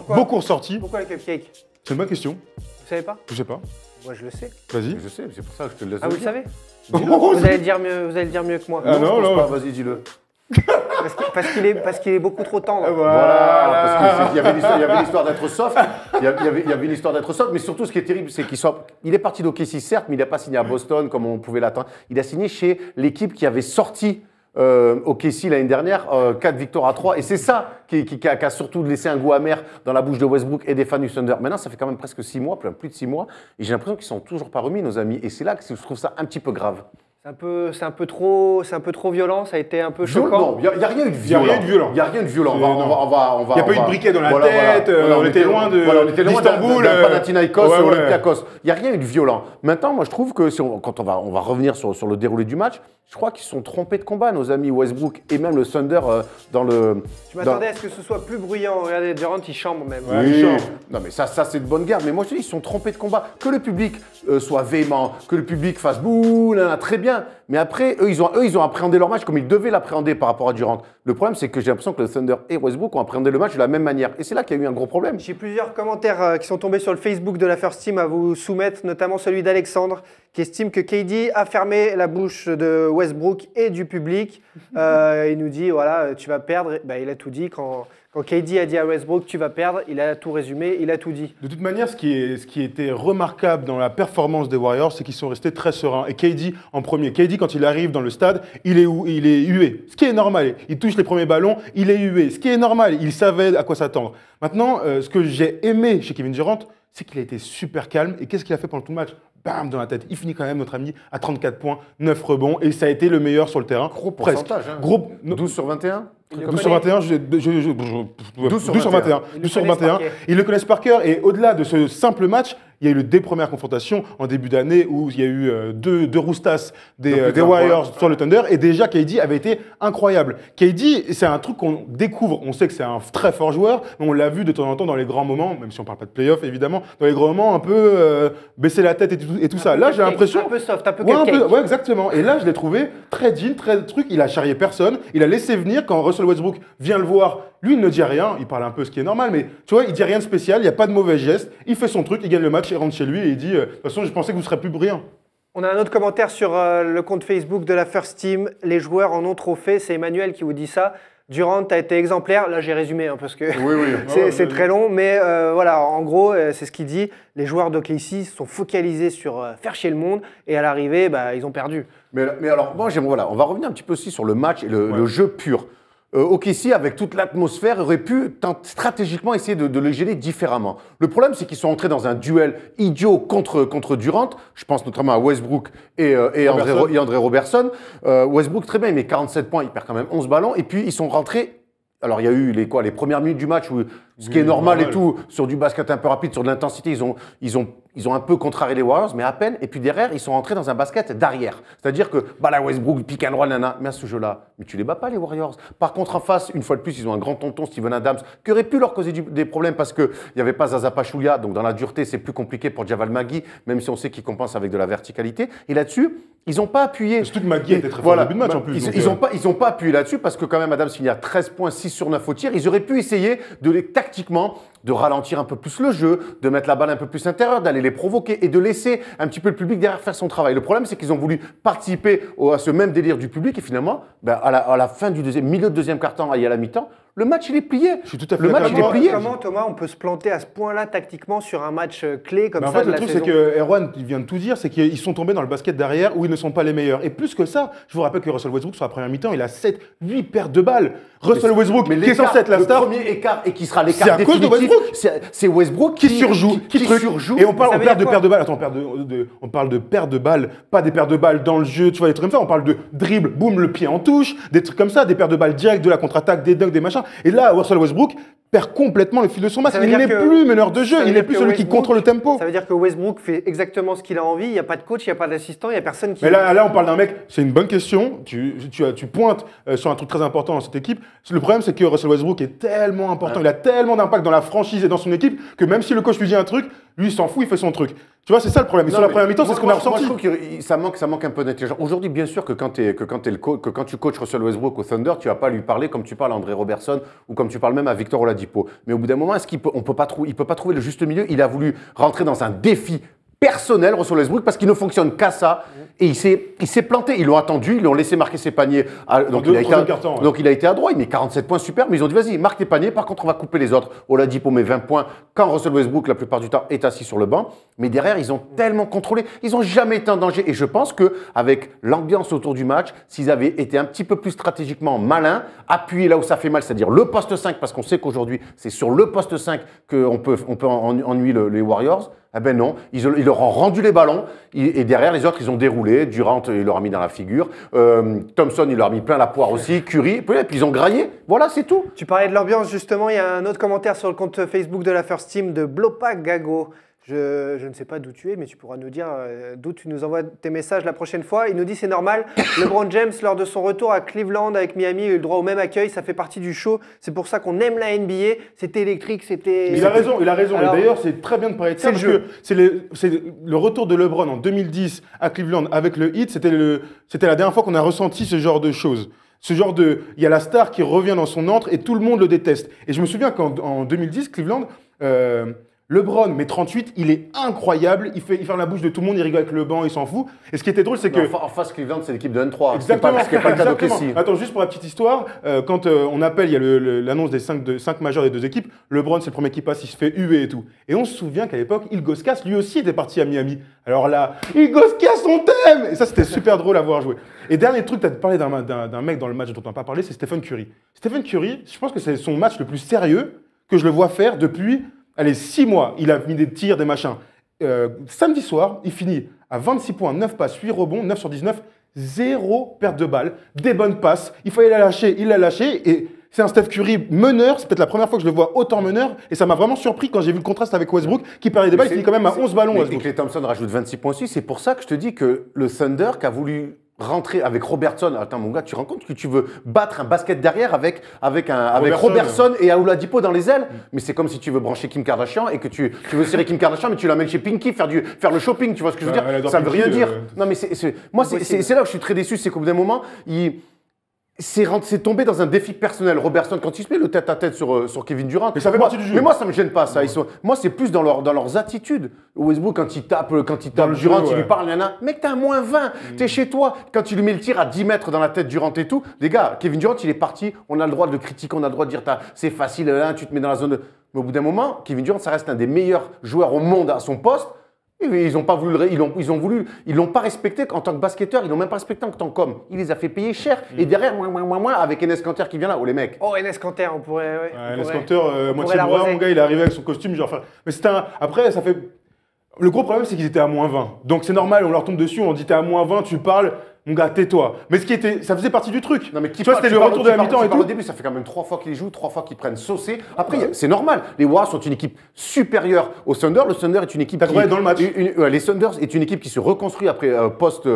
beaucoup ressorti. Pourquoi le cupcake? C'est une bonne question. Vous savez pas? Je sais pas. Moi, je le sais. Vas-y. Je sais, c'est pour ça que je te le laisse. Ah, vous le savez? Oh, Vous allez le dire mieux que moi. Ah non, je pense non. pas, vas-y, dis-le. Parce qu'il est beaucoup trop tendre. Voilà, parce qu'il y avait l'histoire d'être soft. Il y avait une histoire d'être soft, mais surtout, ce qui est terrible, c'est il est parti d'OKC, certes, mais il n'a pas signé à Boston comme on pouvait l'attendre. Il a signé chez l'équipe qui avait sorti OKC l'année dernière, 4 victoires à 3. Et c'est ça qui a surtout laissé un goût amer dans la bouche de Westbrook et des fans du Thunder. Maintenant, ça fait quand même presque 6 mois, plus de 6 mois, et j'ai l'impression qu'ils ne sont toujours pas remis, nos amis. Et c'est là que je trouve ça un petit peu grave. C'est un peu trop violent, ça a été un peu choquant. Non, il n'y a rien eu de violent. Il n'y a rien de violent. Il n'y a pas eu de briquet dans la tête, on était loin d'Istanbul. Panathinaikos, Olympiakos. Il n'y a rien eu de violent. Maintenant, moi, je trouve que quand on va revenir sur le déroulé du match, je crois qu'ils se sont trompés de combat, nos amis Westbrook et même le Thunder dans le... Tu m'attendais à ce que ce soit plus bruyant. Regardez, Durant, il chambre même. Ouais, oui. Non, mais ça c'est de bonne guerre. Mais moi, je te dis, ils se sont trompés de combat. Que le public soit véhément, que le public fasse bouh, là, très bien. Mais après, eux, ils ont appréhendé leur match comme ils devaient l'appréhender par rapport à Durant. Le problème, c'est que j'ai l'impression que le Thunder et Westbrook ont appréhendé le match de la même manière. Et c'est là qu'il y a eu un gros problème. J'ai plusieurs commentaires qui sont tombés sur le Facebook de la First Team à vous soumettre, notamment celui d'Alexandre, qui estime que KD a fermé la bouche de Westbrook et du public. Il nous dit, voilà, tu vas perdre. Il a tout dit. Quand KD a dit à Westbrook, tu vas perdre, il a tout résumé, il a tout dit. De toute manière, ce qui était remarquable dans la performance des Warriors, c'est qu'ils sont restés très sereins. Et KD en premier. KD, quand il arrive dans le stade, il est hué. Ce qui est normal. Il touche les premiers ballons, il est hué. Ce qui est normal. Il savait à quoi s'attendre. Maintenant, ce que j'ai aimé chez Kevin Durant, c'est qu'il a été super calme. Et qu'est-ce qu'il a fait pendant tout le match? Bam, dans la tête. Il finit quand même, notre ami, à 34 points, 9 rebonds. Et ça a été le meilleur sur le terrain. Gros pourcentage. Hein. 12 sur 21 12 sur 21, 12 sur 21. 12 sur 21. Ils le connaissent par cœur. Et au-delà de ce simple match, il y a eu des premières confrontations en début d'année où il y a eu deux roustas des Warriors sur le Thunder. Et déjà, KD avait été incroyable. KD, c'est un truc qu'on découvre. On sait que c'est un très fort joueur, mais on l'a vu de temps en temps dans les grands moments, même si on ne parle pas de playoff, évidemment, dans les grands moments, un peu baisser la tête et tout ça. Là, j'ai l'impression... Un peu soft, un peu cupcake. Ouais, exactement. Et là, je l'ai trouvé très digne, très truc. Il a charrié personne. Il a laissé venir quand Russell Westbrook vient le voir. Lui, il ne dit rien. Il parle un peu ce qui est normal, mais tu vois, il dit rien de spécial. Il n'y a pas de mauvais geste. Il fait son truc, il gagne le match, il rentre chez lui et il dit de toute façon, je pensais que vous serez plus brillant. On a un autre commentaire sur le compte Facebook de la First Team. Les joueurs en ont trop fait. C'est Emmanuel qui vous dit ça. Durant a été exemplaire. Là, j'ai résumé parce que c'est très long. Mais voilà, en gros, c'est ce qu'il dit. Les joueurs d'OKC sont focalisés sur faire chier le monde. Et à l'arrivée, ils ont perdu. Mais alors, moi, voilà, on va revenir un petit peu aussi sur le match et le jeu pur. OKC, avec toute l'atmosphère, aurait pu stratégiquement essayer de le gêner différemment. Le problème, c'est qu'ils sont entrés dans un duel idiot contre Durant. Je pense notamment à Westbrook et André Robertson. Westbrook, très bien, il met 47 points, il perd quand même 11 ballons. Et puis, ils sont rentrés. Alors, il y a eu les premières minutes du match, ce qui est normal et tout, sur du basket un peu rapide, sur de l'intensité, ils ont un peu contrarié les Warriors, mais à peine. Et puis derrière, ils sont rentrés dans un basket d'arrière. C'est-à-dire que, la Westbrook, pick and roll, nana, mais à ce jeu-là, mais tu les bats pas, les Warriors. Par contre, en face, une fois de plus, ils ont un grand tonton, Steven Adams, qui aurait pu leur causer des problèmes parce qu'il n'y avait pas Zaza Pachulia. Donc, dans la dureté, c'est plus compliqué pour Javal Magui, même si on sait qu'il compense avec de la verticalité. Et là-dessus, ils n'ont pas appuyé. Surtout que Magui était très fort au début de match en plus. Ils n'ont pas appuyé là-dessus parce que quand même Adams finit à 13 points, 6 sur 9 au tir. Ils auraient pu essayer tactiquement de ralentir un peu plus le jeu, de mettre la balle un peu plus intérieure, d'aller les provoquer et de laisser un petit peu le public derrière faire son travail. Le problème, c'est qu'ils ont voulu participer à ce même délire du public et finalement, à la fin du milieu de deuxième quart-temps et à la mi-temps, le match, il est plié. Je suis tout à fait Le match, il est plié. Comment, Thomas, on peut se planter à ce point-là tactiquement sur un match clé comme en ça fait, de le la truc, saison? c'est que Erwan, il vient de tout dire, c'est qu'ils sont tombés dans le basket derrière où ils ne sont pas les meilleurs. Et plus que ça, je vous rappelle que Russell Westbrook, sur la première mi-temps, il a 7-8 pertes de balles. Russell Westbrook, qui est censé être la star. Le premier écart et qui sera l'écart C'est à cause de définitif, Westbrook. c'est Westbrook Qui surjoue, qui surjoue. Et on parle de quoi perte de balles. Attends, on parle de perte de balles, pas des pertes de balles dans le jeu, tu vois, des trucs comme ça. On parle de dribble, boum, le pied en touche, des trucs comme ça, des pertes de balles directes, de la contre-attaque, des dunks, des machins. Et là, Russell Westbrook perd complètement le fil de son match. Il n'est plus meneur de jeu, il n'est plus celui qui contrôle le tempo. Ça veut dire que Westbrook fait exactement ce qu'il a envie, il n'y a pas de coach, il n'y a pas d'assistant, il n'y a personne qui... Mais là, on parle d'un mec, c'est une bonne question, tu pointes sur un truc très important dans cette équipe. Le problème, c'est que Russell Westbrook est tellement important, il a tellement d'impact dans la franchise et dans son équipe, que même si le coach lui dit un truc, lui, il s'en fout, il fait son truc. Tu vois, c'est ça le problème. Et sur la première mi-temps, c'est ce qu'on a ressenti. Moi, je trouve que ça manque un peu d'intelligence. Aujourd'hui, bien sûr que quand tu coaches Russell Westbrook au Thunder, tu vas pas lui parler comme tu parles à André Robertson ou comme tu parles même à Victor Oladipo. Mais au bout d'un moment, il peut pas trouver le juste milieu. Il a voulu rentrer dans un défi personnel, Russell Westbrook, parce qu'il ne fonctionne qu'à ça. Et il s'est planté. Ils l'ont attendu, ils l'ont laissé marquer ses paniers. Donc il a été à droit. Il met 47 points, super. Mais ils ont dit, vas-y, marque tes paniers. Par contre, on va couper les autres. Oladipo met 20 points quand Russell Westbrook, la plupart du temps, est assis sur le banc. Mais derrière, ils ont tellement contrôlé. Ils n'ont jamais été en danger. Et je pense qu'avec l'ambiance autour du match, s'ils avaient été un petit peu plus stratégiquement malins, appuyés là où ça fait mal, c'est-à-dire le poste 5, parce qu'on sait qu'aujourd'hui, c'est sur le poste 5 qu'on peut ennuyer les Warriors. Eh ben non, ils leur ont rendu les ballons et derrière les autres, ils ont déroulé. Durant, il leur a mis dans la figure. Thompson, il leur a mis plein la poire aussi. Curry, et puis ils ont graillé. Voilà, c'est tout. Tu parlais de l'ambiance, justement. Il y a un autre commentaire sur le compte Facebook de la First Team de Blopa Gago. Je ne sais pas d'où tu es, mais tu pourras nous dire d'où tu nous envoies tes messages la prochaine fois. Il nous dit c'est normal. LeBron James, lors de son retour à Cleveland avec Miami, a eu le droit au même accueil. Ça fait partie du show. C'est pour ça qu'on aime la NBA. C'était électrique, c'était... Il a raison. Alors, et d'ailleurs, c'est très bien de parler de ça parce que c'est le retour de LeBron en 2010 à Cleveland avec le Heat. C'était la dernière fois qu'on a ressenti ce genre de choses. Il y a la star qui revient dans son antre et tout le monde le déteste. Et je me souviens qu'en 2010, Cleveland... LeBron met 38, il est incroyable, il ferme la bouche de tout le monde, il rigole avec le banc, il s'en fout. Et ce qui était drôle, c'est que... En face, Cleveland, c'est l'équipe de N3. Exactement. Ce qui n'est pas le cas d'OKC. Attends, juste pour la petite histoire, quand on appelle, il y a l'annonce des 5 majeurs des deux équipes, LeBron, c'est le premier qui passe, il se fait huer et tout. Et on se souvient qu'à l'époque, Ilgauskas, lui aussi, était parti à Miami. Alors là, Ilgauskas, on t'aime! Et ça, c'était super drôle à voir jouer. Et dernier truc, tu as parlé d'un mec dans le match dont on n'a pas parlé, c'est Stephen Curry. Stephen Curry, je pense que c'est son match le plus sérieux que je le vois faire depuis... Allez, 6 mois, il a mis des tirs, des machins. Samedi soir, il finit à 26 points, 9 passes, 8 rebonds, 9 sur 19, 0 perte de balle, des bonnes passes. Il fallait la lâcher, il l'a lâché. Et c'est un Steph Curry meneur. C'est peut-être la première fois que je le vois autant meneur. Et ça m'a vraiment surpris quand j'ai vu le contraste avec Westbrook, qui perdait des balles. Il finit quand même à 11 ballons. Et Klay Thompson rajoute 26 points aussi. C'est pour ça que je te dis que le Thunder qui a voulu rentrer avec Robertson. Attends, mon gars, tu te rends compte que tu veux battre un basket derrière avec Robertson et Oladipo dans les ailes. Mais c'est comme si tu veux brancher Kim Kardashian et que tu veux serrer Kim Kardashian, mais tu l'amènes chez Pinky faire le shopping. Tu vois ce que je veux dire? Ça ne veut rien dire. Non, mais moi, c'est là où je suis très déçu. C'est qu'au bout d'un moment, c'est tombé dans un défi personnel. Robertson, quand il se met le tête-à-tête sur Kevin Durant. Mais ça fait partie du jeu. Mais moi, ça ne me gêne pas, ça. Moi, c'est plus dans leurs attitudes. Westbrook, quand il tape Durant, il lui parle, nana. Mec, t'as un moins 20. T'es chez toi. Quand il lui met le tir à 10 mètres dans la tête Durant et tout. Les gars, Kevin Durant, il est parti. On a le droit de le critiquer. On a le droit de dire, c'est facile, là, tu te mets dans la zone de... Mais au bout d'un moment, Kevin Durant, ça reste un des meilleurs joueurs au monde à son poste. Ils n'ont pas voulu, ils l'ont pas respecté en tant que basketteur, ils l'ont même pas respecté en tant qu'homme. Il les a fait payer cher. Et derrière, avec Enes Kanter qui vient là, oh les mecs. Oh, Enes Kanter, on pourrait. Ouais, Enes Kanter, moitié droit, mon gars, il est arrivé avec son costume, genre. Mais c'était un. Après, ça fait. Le gros problème, c'est qu'ils étaient à -20. Donc c'est normal, on leur tombe dessus, on dit t'es à -20, tu parles. Mon gars, tais-toi. Mais ça faisait partie du truc. Non, mais tu vois, c'était le retour de la mi-temps et tout. Au début, ça fait quand même 3 fois qu'ils jouent, 3 fois qu'ils prennent saucé. Après, c'est normal. Les Warriors sont une équipe supérieure au Thunder. Le Thunder est une équipe qui dans le match. Les Thunders est une équipe qui se reconstruit après post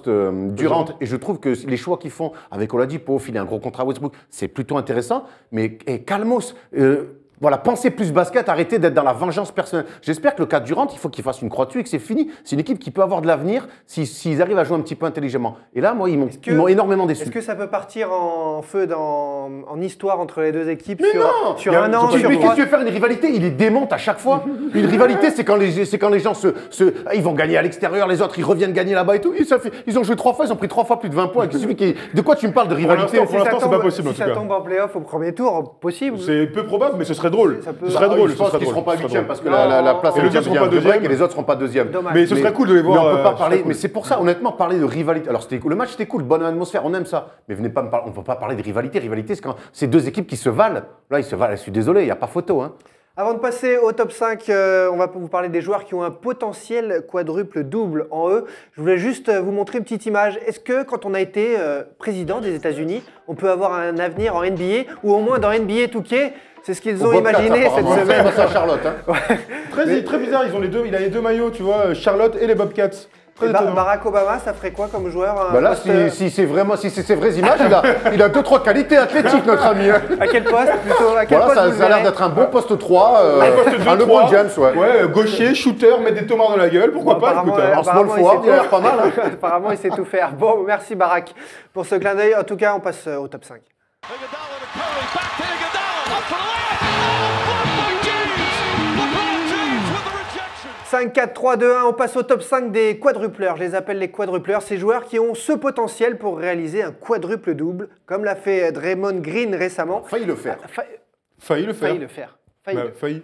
Durant. Et je trouve que les choix qu'ils font avec Oladipo, filer un gros contrat à Westbrook, c'est plutôt intéressant. Mais calmos. Voilà, pensez plus basket, arrêtez d'être dans la vengeance personnelle. J'espère que le cas Durant, il faut qu'il fasse une croix dessus et que c'est fini. C'est une équipe qui peut avoir de l'avenir s'ils arrivent à jouer un petit peu intelligemment. Et là, moi, ils m'ont énormément déçu. Est-ce que ça peut partir en feu en histoire entre les deux équipes sur un an Mais qu'est-ce que tu veux faire une rivalité? Il les démonte à chaque fois. Une rivalité, c'est quand les gens ils vont gagner à l'extérieur, les autres, ils reviennent gagner là-bas et tout. Ils ont joué 3 fois, ils ont pris 3 fois plus de 20 points. De quoi tu me parles de rivalité? Pour l'instant, c'est pas possible. Si ça tombe en playoff au premier tour, possible. C'est peu probable, mais ce serait drôle. Je pense qu'ils ne seront pas 8e parce que la place et les autres seront pas deuxième et les autres seront pas 2e. Mais ce serait cool de les voir. Mais on peut pas parler. Mais c'est pour ça, honnêtement, parler de rivalité. Alors le match c'était cool, bonne atmosphère, on aime ça. Mais venez pas me parler. On peut pas parler de rivalité. Rivalité, c'est quand c'est deux équipes qui se valent. Là, ils se valent. Je suis désolé, il n'y a pas photo. Hein. Avant de passer au top 5, on va vous parler des joueurs qui ont un potentiel quadruple-double en eux. Je voulais juste vous montrer une petite image. Est-ce que quand on a été président des États-Unis, on peut avoir un avenir en NBA ou au moins dans NBA 2K? C'est ce qu'ils ont imaginé cette semaine. C'est à Charlotte. Hein. Ouais. Très bizarre, il a les deux maillots, tu vois, Charlotte et les Bobcats. Barack Obama, ça ferait quoi comme joueur? Là, si c'est ces vraies images, il a 2-3 qualités athlétiques, notre ami. Hein. À quel poste plutôt? Ça a l'air d'être un bon poste 3. Un LeBron James, ouais, gaucher, shooter, mettre des tomates dans la gueule, pourquoi pas? Écoute, en small forward, il a l'air pas mal. Hein. Apparemment, il sait tout faire. Bon, merci Barack pour ce clin d'œil. En tout cas, on passe au top 5. 5, 4, 3, 2, 1, on passe au top 5 des quadrupleurs. Je les appelle les quadrupleurs, ces joueurs qui ont ce potentiel pour réaliser un quadruple double, comme l'a fait Draymond Green récemment. Failli le faire. Failli le faire.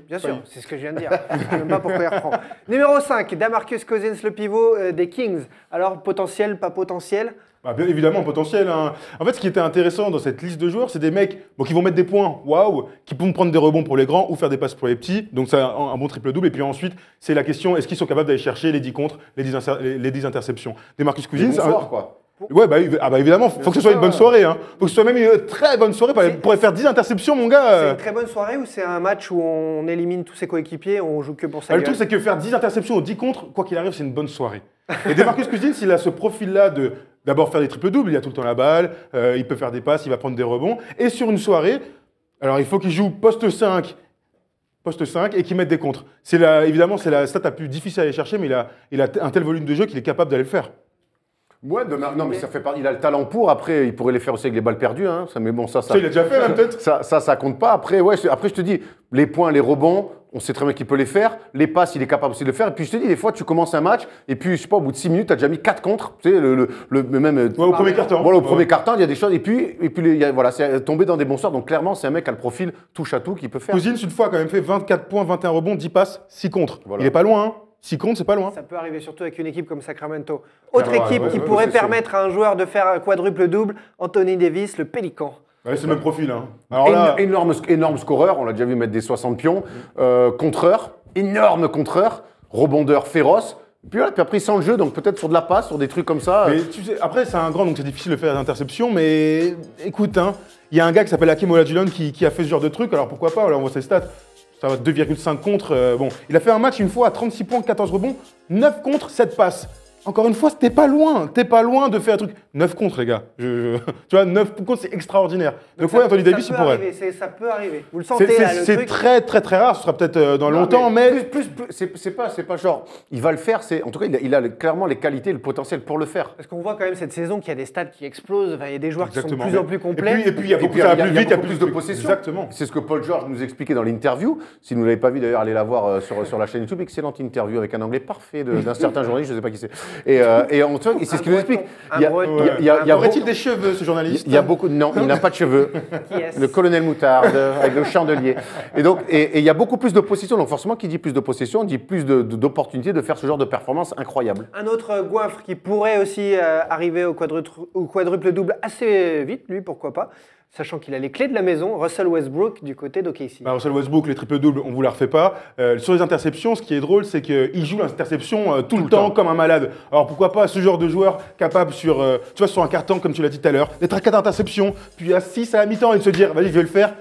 Bien sûr, c'est ce que je viens de dire. Je ne sais même pas pourquoi il reprend. Numéro 5, Damarcus Cousins, le pivot des Kings. Alors, potentiel, pas potentiel? Bien évidemment, potentiel. Hein. En fait, ce qui était intéressant dans cette liste de joueurs, c'est des mecs qui vont mettre des points, waouh, qui vont prendre des rebonds pour les grands ou faire des passes pour les petits. Donc, c'est un bon triple-double. Et puis ensuite, c'est la question, est-ce qu'ils sont capables d'aller chercher les 10 contres, les 10 interceptions? Demarcus Cousins. Bonsoir, quoi. Ouais, évidemment, faut que ce soit une bonne soirée. Hein. Faut que ce soit même une très bonne soirée. Pour faire 10 interceptions, mon gars. C'est une très bonne soirée ou c'est un match où on élimine tous ses coéquipiers, on joue que pour sa gueule? Le truc, c'est que faire 10 interceptions ou 10 contres, quoi qu'il arrive, c'est une bonne soirée. Et Demarcus Cousins, il a ce profil-là de d'abord faire des triples-doubles, il a tout le temps la balle, il peut faire des passes, il va prendre des rebonds. Et sur une soirée, alors il faut qu'il joue poste 5 et qu'il mette des contres. Évidemment, c'est la stat la plus difficile à aller chercher, mais il a un tel volume de jeu qu'il est capable d'aller le faire. Ouais, non, mais ça fait partie. Il a le talent pour. Après, il pourrait les faire aussi avec les balles perdues. Hein. Mais bon, ça. Il a déjà fait, même peut-être. Ça compte pas. Après, je te dis, les points, les rebonds, on sait très bien qu'il peut les faire. Les passes, il est capable aussi de le faire. Et puis, je te dis, des fois, tu commences un match, et puis, je sais pas, au bout de 6 minutes, tu as déjà mis 4 contres. Tu sais, même. Au premier quart-temps. Voilà, au premier quart-temps, il y a des choses. Et puis voilà, c'est tombé dans des bons sorts. Donc, clairement, c'est un mec qui a le profil touche à tout qu'il peut faire. Cousins, une fois, a quand même fait 24 points, 21 rebonds, 10 passes, 6 contres. Voilà. Il est pas loin, hein. 6 comptes, c'est pas loin. Ça peut arriver surtout avec une équipe comme Sacramento. Autre équipe qui pourrait permettre à un joueur de faire un quadruple-double, Anthony Davis, le Pélican. Ouais, c'est le même profil. Hein. Alors là... énorme scoreur, on l'a déjà vu mettre des 60 pions. Contreur, énorme contreur, rebondeur féroce. Puis après, il sent le jeu, donc peut-être sur de la passe, sur des trucs comme ça. Mais tu sais, après, c'est un grand, donc c'est difficile de faire d'interception. Mais écoute, il y a un gars qui s'appelle Hakeem Olajuwon qui a fait ce genre de truc. Alors pourquoi pas, on voit ses stats. Ça va 2,5 contre. Bon, il a fait un match une fois à 36 points, 14 rebonds, 9 contre, 7 passes. Encore une fois, t'es pas loin de faire un truc. 9 contre, les gars. Tu vois, 9 contre, c'est extraordinaire. Donc ouais, Anthony Davis, il pourrait. Ça peut arriver. Vous le sentez là, le truc. C'est très, très, très rare. Ce sera peut-être dans longtemps, mais... C'est pas genre, il va le faire. En tout cas, il a clairement les qualités, le potentiel pour le faire. Parce qu'on voit quand même cette saison qu'il y a des stats qui explosent. Il y a des joueurs qui sont de plus en plus complets. Et puis, il y a beaucoup plus de possession. Exactement. C'est ce que Paul George nous expliquait dans l'interview. Si vous ne l'avez pas vu, d'ailleurs, allez la voir sur la chaîne YouTube. Excellente interview avec un anglais parfait d'un certain journaliste, je ne sais pas qui c'est. Et on c'est ce qu'il nous explique. Aurait-il des cheveux, ce journaliste? Il y a beaucoup. Non, il n'a pas de cheveux. Le colonel Moutarde avec le chandelier. Et donc, il y a beaucoup plus de possession. Donc forcément, qui dit plus de possession, dit plus d'opportunités de faire ce genre de performance incroyable. Un autre goinfre qui pourrait aussi arriver au quadruple double assez vite, lui, pourquoi pas, sachant qu'il a les clés de la maison, Russell Westbrook du côté d'OKC. Russell Westbrook, les triples-doubles, on ne vous la refait pas. Sur les interceptions, ce qui est drôle, c'est qu'il joue l'interception tout le temps comme un malade. Alors pourquoi pas ce genre de joueur capable sur un carton, comme tu l'as dit tout à l'heure, d'être à 4 interceptions, puis à 6 à la mi-temps et de se dire, vas-y, je vais le faire.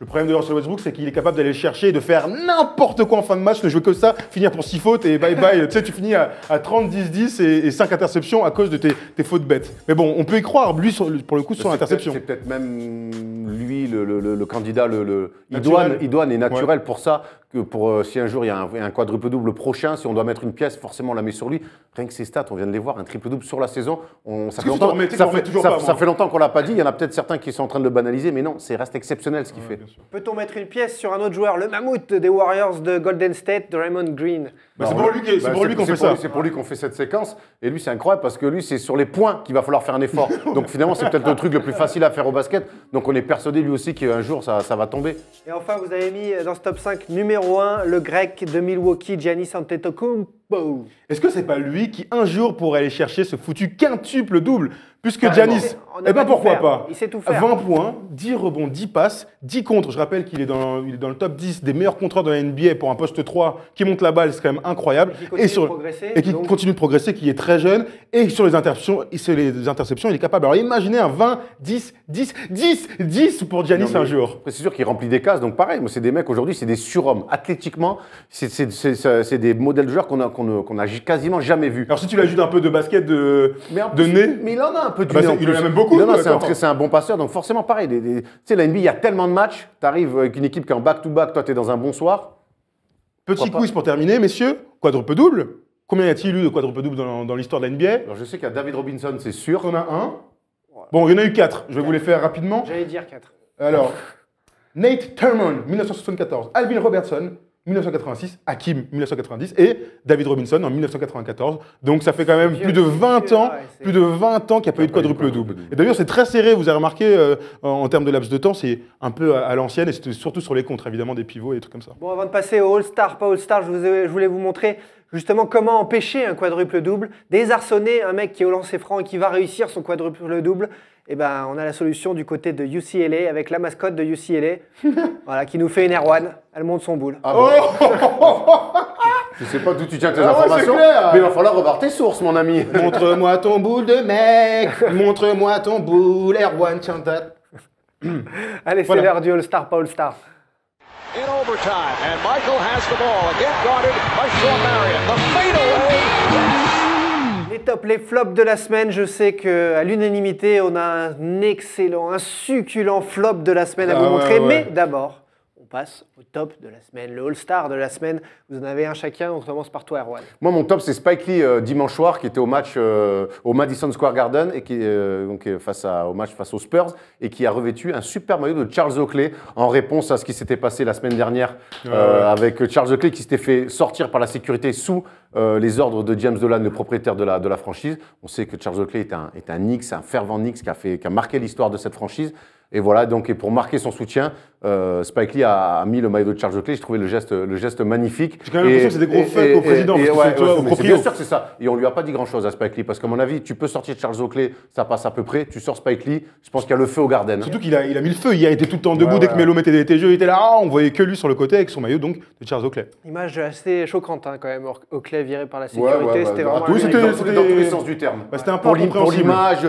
Le problème de Russell Westbrook, c'est qu'il est capable d'aller le chercher et de faire n'importe quoi en fin de match, ne jouer que ça, finir pour 6 fautes et bye bye. Tu sais, tu finis à 30-10-10 et 5 interceptions à cause de tes fautes bêtes. Mais bon, on peut y croire, lui, pour le coup, sur l'interception. C'est peut-être même lui, le candidat, idoine est naturel pour ça. Que pour si un jour il y a un quadruple-double prochain, si on doit mettre une pièce, forcément on la met sur lui. Rien que ses stats, on vient de les voir, un triple-double sur la saison. Ça fait longtemps qu'on l'a pas dit. Il y en a peut-être certains qui sont en train de le banaliser, mais non, c'est reste exceptionnel ce qu'il fait. Peut-on mettre une pièce sur un autre joueur, le mammouth des Warriors de Golden State, Draymond Green? C'est pour lui qu'on fait ça. C'est pour lui qu'on fait cette séquence. Et lui, c'est incroyable parce que lui, c'est sur les points qu'il va falloir faire un effort. Donc finalement, c'est peut-être le truc le plus facile à faire au basket. Donc on est persuadé lui aussi qu'un jour, ça va tomber. Et enfin, vous avez mis dans ce top 5 numéro 1 le grec de Milwaukee, Giannis Antetokounmpo. Est-ce que c'est pas lui qui un jour pourrait aller chercher ce foutu quintuple double? Puisque Giannis, eh ben pourquoi pas? Il sait tout faire. 20 points, 10 rebonds, 10 passes, 10 contres. Je rappelle qu'il est dans le top 10 des meilleurs contreurs de la NBA pour un poste 3 qui monte la balle, c'est quand même incroyable. Et qui continue de progresser, qui est très jeune. Et sur les interceptions, il est capable. Alors imaginez un 20, 10, 10, 10, 10 pour Giannis un jour. C'est sûr qu'il remplit des cases, donc pareil, c'est des mecs aujourd'hui, c'est des surhommes. Athlétiquement, c'est des modèles de joueurs qu'on a quasiment jamais vus. Alors si tu l'ajoutes un peu de basket de nez. Mais il en a un peu du nez. Il en a même beaucoup. C'est un bon passeur, donc forcément pareil. Tu sais, la NBA, il y a tellement de matchs, tu arrives avec une équipe qui est en back-to-back, toi tu es dans un bon soir. Petit quiz pour terminer, messieurs. Quadruple-double. Combien y a-t-il eu de quadruple-double dans l'histoire de la NBA? Alors je sais qu'il y a David Robinson, c'est sûr. On a un. Bon, il y en a eu 4. Je vais vous les faire rapidement. J'allais dire 4. Alors, Nate Thurmond, 1974. Alvin Robertson, 1986. Hakim, 1990. Et David Robinson en 1994. Donc ça fait quand même plus de 20 ans qu'il n'y a pas eu de quadruple-double. Et d'ailleurs, c'est très serré. Vous avez remarqué, en termes de laps de temps, c'est un peu à l'ancienne. Et c'était surtout sur les contres, évidemment, des pivots et des trucs comme ça. Bon, avant de passer au All-Star, pas All-Star, je voulais vous montrer justement comment empêcher un quadruple-double. Désarçonner un mec qui est au lancer franc et qui va réussir son quadruple-double. Eh ben, on a la solution du côté de UCLA avec la mascotte de UCLA, voilà, qui nous fait une Air One. Elle monte son boule. Ah bon. Je sais pas d'où tu tiens tes informations, mais il va falloir revoir tes sources, mon ami. Montre-moi ton boule de mec, montre-moi ton boule, Air One, chant that. Allez, c'est l'heure du All-Star, pas All-Star. In overtime, and Michael has the ball, again guarded by Sean Marion. The fadeaway. Les flops de la semaine, je sais qu'à l'unanimité, on a un excellent, un succulent flop de la semaine à vous montrer. Mais d'abord, on passe au top de la semaine, le All-Star de la semaine. Vous en avez un chacun, on commence par toi, Erwan. Moi, mon top, c'est Spike Lee dimanche soir, qui était au match au Madison Square Garden, et qui au match face aux Spurs, et qui a revêtu un super maillot de Charles Oakley en réponse à ce qui s'était passé la semaine dernière avec Charles Oakley qui s'était fait sortir par la sécurité sous les ordres de James Dolan, le propriétaire de la franchise. On sait que Charles Oakley est un Knicks, un fervent Knicks qui a marqué l'histoire de cette franchise. Et voilà, donc, et pour marquer son soutien, Spike Lee a mis le maillot de Charles Oakley. Je trouvais le geste magnifique. J'ai quand même l'impression que c'est des gros fuck au président. Bien sûr que c'est ça. Et on lui a pas dit grand-chose à Spike Lee, parce qu'à mon avis, tu peux sortir Charles Oakley, ça passe à peu près. Tu sors Spike Lee, je pense qu'il y a le feu au Garden. Surtout qu'il a mis le feu. Il était tout le temps debout dès que Melo mettait des jeux. Il était là, on voyait que lui sur le côté avec son maillot donc de Charles Oakley. Image assez choquante quand même. Oakley viré par la sécurité, c'était vraiment. Oui, c'était dans tous les sens du terme. C'était un peu pour l'image,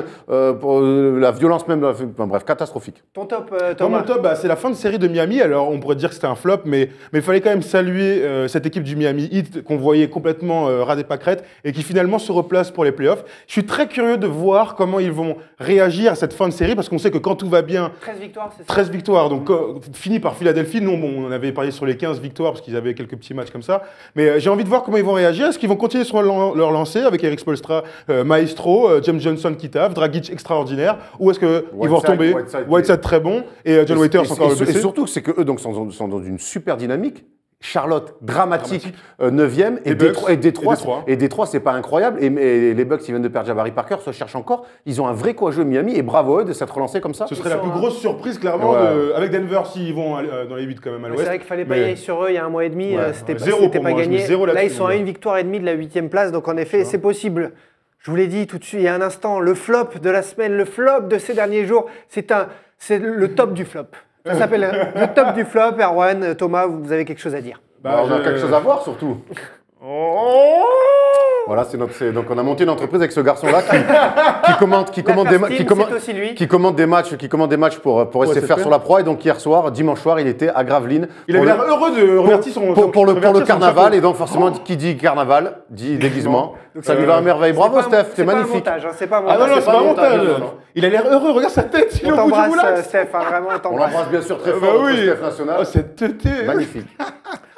pour la violence même. Bref, catastrophique. Ton top, Thomas. Mon top, c'est la fin de série de Miami. Alors, on pourrait dire que c'était un flop, mais il fallait quand même saluer cette équipe du Miami Heat qu'on voyait complètement ras des pâquerettes et qui finalement se replace pour les playoffs. Je suis très curieux de voir comment ils vont réagir à cette fin de série parce qu'on sait que quand tout va bien... 13 victoires, c'est ça? 13 victoires, donc fini par Philadelphie. Nous, on avait parié sur les 15 victoires parce qu'ils avaient quelques petits matchs comme ça. Mais j'ai envie de voir comment ils vont réagir. Est-ce qu'ils vont continuer sur leur lancée avec Eric Spoelstra, Maestro, James Johnson qui taffe, Dragic extraordinaire, ou est-ce qu'ils vont retomber? Whiteside très bon. Et John Waiters encore le blessé. Et surtout, c'est qu'eux sont dans une super dynamique. Charlotte, dramatique, 9e, et Détroit, c'est pas incroyable. Et les Bucks, ils viennent de perdre Jabari Parker, se cherchent encore. Ils ont un vrai coup à jouer Miami, et bravo à eux de s'être relancés comme ça. Ce serait la plus grosse surprise, clairement, avec Denver s'ils vont dans les 8 quand même à l'ouest. C'est vrai qu'il fallait parier sur eux il y a un mois et demi, c'était pas moi, gagné. Là, ils sont à 1 victoire et demie de la 8e place, donc en effet, c'est possible. Je vous l'ai dit tout de suite, il y a un instant, le flop de la semaine, le flop de ces derniers jours, c'est le top du flop. Ça s'appelle le top du flop. Erwan, Thomas, vous avez quelque chose à dire? On a quelque chose à voir surtout. Voilà, donc on a monté une entreprise avec ce garçon-là qui commande des matchs pour essayer de faire sur la proie. Et donc hier soir, dimanche soir, il était à Gravelines. Il avait l'air heureux de remercier pour le carnaval. Et donc forcément, qui dit carnaval, dit déguisement. Donc ça lui va à merveille. Bravo Steph, c'est magnifique. C'est pas un montage, Ah non, c'est pas un montage. Il a l'air heureux, regarde sa tête. On t'embrasse Steph, vraiment on On t'embrasse. l'embrasse bien sûr très fort, Steph National. Oh, cette tête. Magnifique.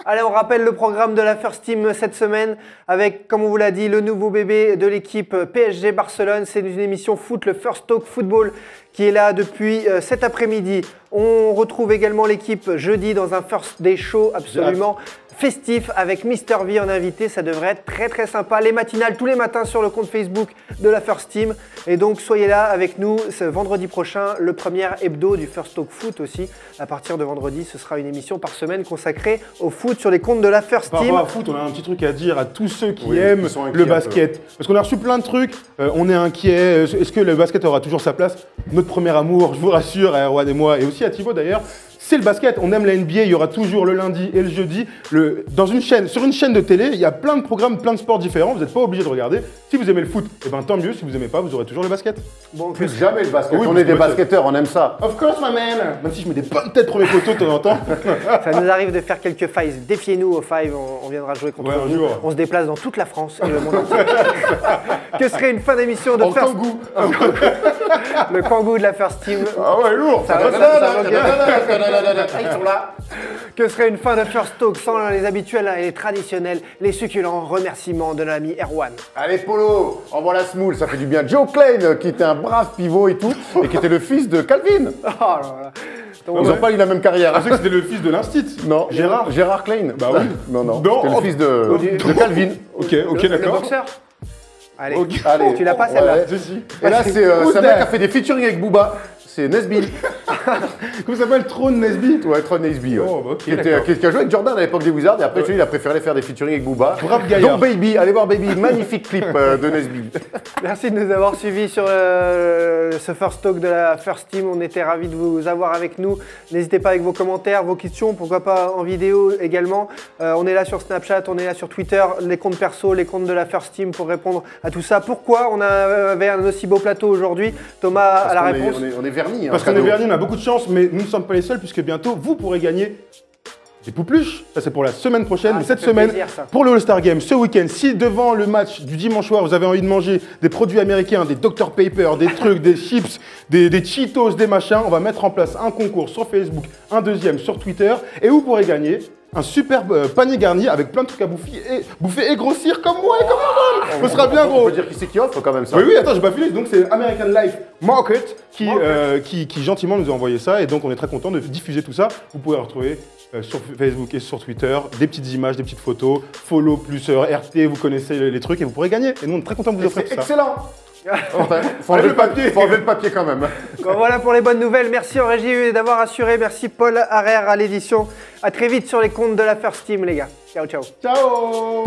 Allez, on rappelle le programme de la First Team cette semaine avec, comme on vous l'a dit, le nouveau bébé de l'équipe PSG Barcelone. C'est une émission foot, le First Talk Football, qui est là depuis cet après-midi. On retrouve également l'équipe jeudi dans un First Day Show absolument festif avec Mister V en invité. Ça devrait être très très sympa. Les matinales tous les matins sur le compte Facebook de la First Team. Et donc soyez là avec nous ce vendredi prochain, le premier hebdo du First Talk Foot aussi. À partir de vendredi, ce sera une émission par semaine consacrée au foot sur les comptes de la First Team. Par rapport au foot, on a un petit truc à dire à tous ceux qui aiment le basket. Parce qu'on a reçu plein de trucs. On est inquiet. Est-ce que le basket aura toujours sa place? Notre premier amour, je vous rassure, à Erwan et moi, et aussi à Thibaut d'ailleurs, c'est le basket. On aime la NBA, il y aura toujours le lundi et le jeudi. Sur une chaîne de télé, il y a plein de programmes, plein de sports différents. Vous n'êtes pas obligé de regarder. Si vous aimez le foot, eh ben, tant mieux. Si vous n'aimez pas, vous aurez toujours le basket. Bon, plus jamais le basket. Oui, on est des basketteurs, on aime ça. Of course, my man. Même si je mets des bonnes têtes premier poteau de temps en temps. Ça nous arrive de faire quelques fives. Défiez-nous aux fives, on viendra jouer contre vous. On se déplace dans toute la France et le monde entier. Que serait une fin d'émission de First Kangoo. Le Kangoo de la First Team. Ah ouais, lourd. Ils sont là. Que serait une fin de First Talk sans les habituels et les traditionnels, les succulents remerciements de l'ami Erwan. Allez Polo, envoie la smoule, ça fait du bien. Joe Klein, qui était un brave pivot et tout, et qui était le fils de Calvin. Oh là là. Ils n'ont pas eu la même carrière. Je pensais que c'était le fils de l'Instit. Non, Gérard Klein. Bah oui. Non. C'était le fils de Calvin. Ok, Le d'accord. boxeur. Allez, Allez. tu l'as pas celle-là. Et là, c'est un mec qui a fait des featuring avec Booba. C'est Nesby. Comment ça s'appelle? Throne Nesby? Ouais, Tron Nesby. Ouais. Oh, bah, ok, qui a joué avec Jordan à l'époque des Wizards. Et après, il a préféré faire des featuring avec Booba. Brave gaillard. Donc Baby, allez voir Baby. Magnifique clip de Nesby. Merci de nous avoir suivis sur ce First Talk de la First Team. On était ravis de vous avoir avec nous. N'hésitez pas avec vos commentaires, vos questions, pourquoi pas en vidéo également. On est là sur Snapchat, on est là sur Twitter, les comptes perso, les comptes de la First Team pour répondre à tout ça. Pourquoi on avait un aussi beau plateau aujourd'hui? Thomas a la réponse. On est vernis. Parce qu'on est vernis, on a beaucoup de chance, mais nous ne sommes pas les seuls puisque bientôt vous pourrez gagner des poupluches. Ça c'est pour la semaine prochaine, mais cette semaine, plaisir, pour le All-Star Game, ce week-end, si devant le match du dimanche soir, vous avez envie de manger des produits américains, des Dr Pepper, des trucs, des chips, des Cheetos, des machins, on va mettre en place un concours sur Facebook, un deuxième sur Twitter, et vous pourrez gagner un super panier garni avec plein de trucs à bouffer et grossir comme moi et comme Erwan. Ce sera bien gros. On peut dire qui c'est qui offre quand même ça. Oui, attends, j'ai pas fini. Donc c'est American Life Market qui gentiment nous a envoyé ça et donc on est très content de diffuser tout ça. Vous pouvez retrouver sur Facebook et sur Twitter des petites images, des petites photos, follow plus RT, vous connaissez les trucs et vous pourrez gagner. Et nous on est très content de vous offrir tout ça. Excellent. Faut enlever le papier quand même. Bon, voilà pour les bonnes nouvelles. Merci en régie d'avoir assuré. Merci Paul Harrer à l'édition. À très vite sur les comptes de la First Team les gars. Ciao, ciao. Ciao.